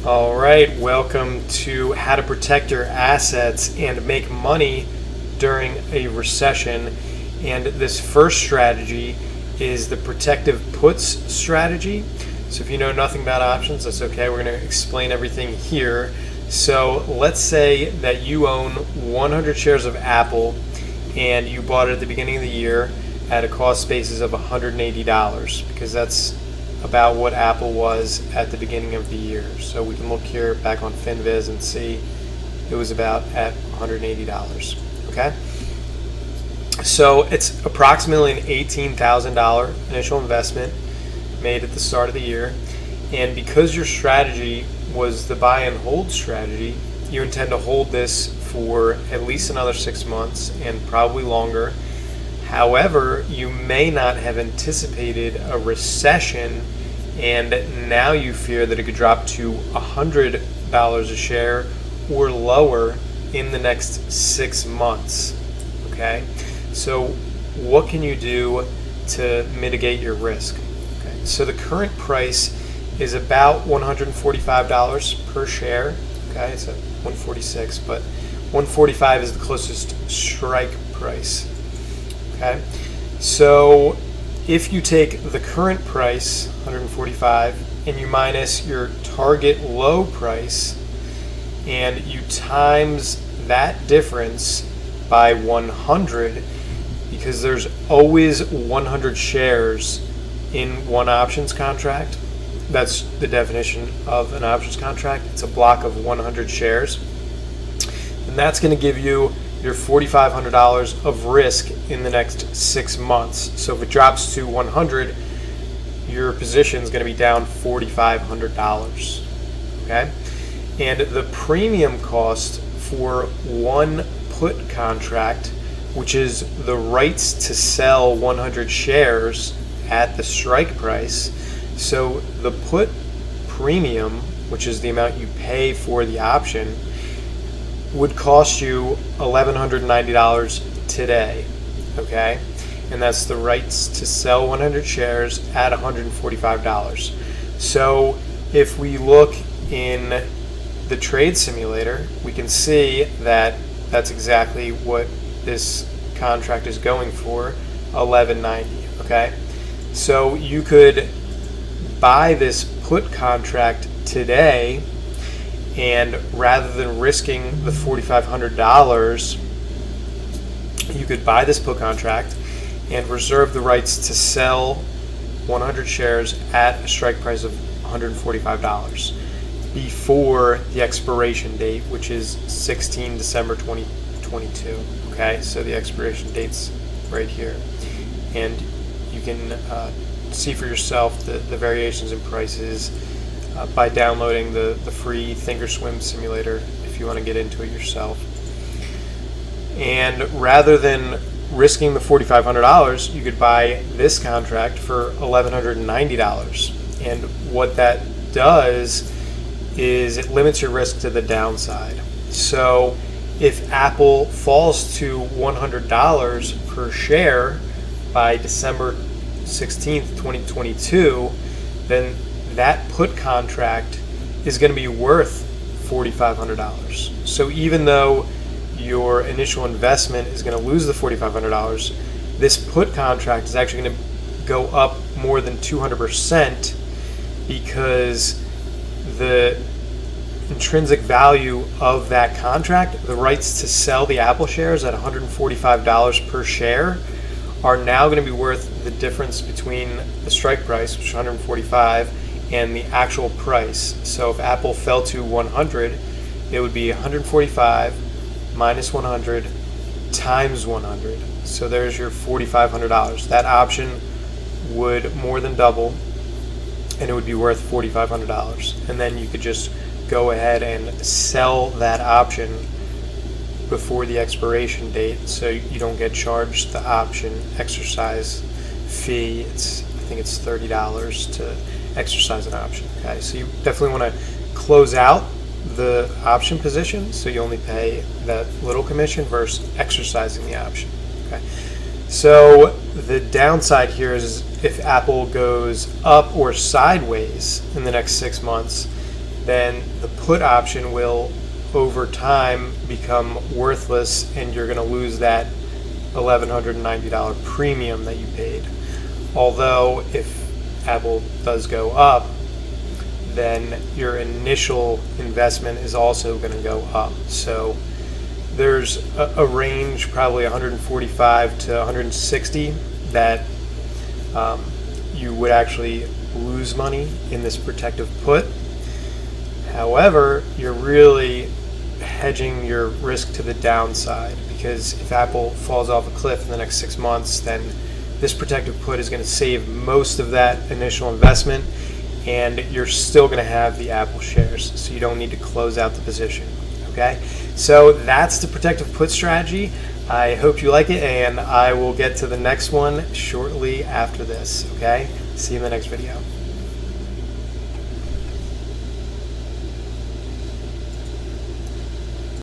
All right, welcome to How to Protect Your Assets and Make Money During a Recession. And this first strategy is the protective puts strategy. So if you know nothing about options, that's okay. We're going to explain everything here. So let's say that you own 100 shares of Apple and you bought it at the beginning of the year at a cost basis of $180 because that's about what Apple was at the beginning of the year. So we can look here back on FinViz and see it was about at $180. Okay? So it's approximately an $18,000 initial investment made at the start of the year. And because your strategy was the buy and hold strategy, you intend to hold this for at least another 6 months and probably longer. However, you may not have anticipated a recession, and now you fear that it could drop to $100 a share or lower in the next 6 months. Okay, so what can you do to mitigate your risk? Okay, so the current price is about $145 per share. Okay, it's at 146, but 145 is the closest strike price. Okay, so if you take the current price, 145, and you minus your target low price, and you times that difference by 100, because there's always 100 shares in one options contract. That's the definition of an options contract. It's a block of 100 shares. And that's going to give you your $4,500 of risk in the next 6 months. So if it drops to 100, your position is going to be down $4,500. Okay? And the premium cost for one put contract, which is the rights to sell 100 shares at the strike price. So the put premium, which is the amount you pay for the option, would cost you $1,190 today, okay? And that's the rights to sell 100 shares at $145. So if we look in the trade simulator, we can see that that's exactly what this contract is going for, $1,190, okay? So you could buy this put contract today, and rather than risking the $4,500, you could buy this put contract and reserve the rights to sell 100 shares at a strike price of $145 before the expiration date, which is 16 December 2022. Okay, so the expiration date's right here. And you can see for yourself the variations in prices by downloading the free Thinkorswim simulator if you want to get into it yourself. And rather than risking the $4,500, you could buy this contract for $1,190. And what that does is it limits your risk to the downside. So if Apple falls to $100 per share by December 16th, 2022, then that put contract is going to be worth $4,500. So even though your initial investment is going to lose the $4,500, this put contract is actually going to go up more than 200% because the intrinsic value of that contract, the rights to sell the Apple shares at $145 per share, are now going to be worth the difference between the strike price, which is $145, and the actual price. So if Apple fell to 100, it would be 145 minus 100 times 100. So there's your $4,500. That option would more than double, and it would be worth $4,500. And then you could just go ahead and sell that option before the expiration date, so you don't get charged the option exercise fee. I think it's $30 to exercise an option. Okay, so you definitely want to close out the option position, so you only pay that little commission versus exercising the option. Okay, so the downside here is if Apple goes up or sideways in the next 6 months, then the put option will over time become worthless, and you're going to lose that $1,190 premium that you paid. Although if Apple does go up, then your initial investment is also going to go up. So there's a range, probably 145 to 160, that you would actually lose money in this protective put. However, you're really hedging your risk to the downside, because if Apple falls off a cliff in the next 6 months, then this protective put is going to save most of that initial investment, and you're still going to have the Apple shares, so you don't need to close out the position. Okay, so that's the protective put strategy. I hope you like it, and I will get to the next one shortly after this. Okay, see you in the next video.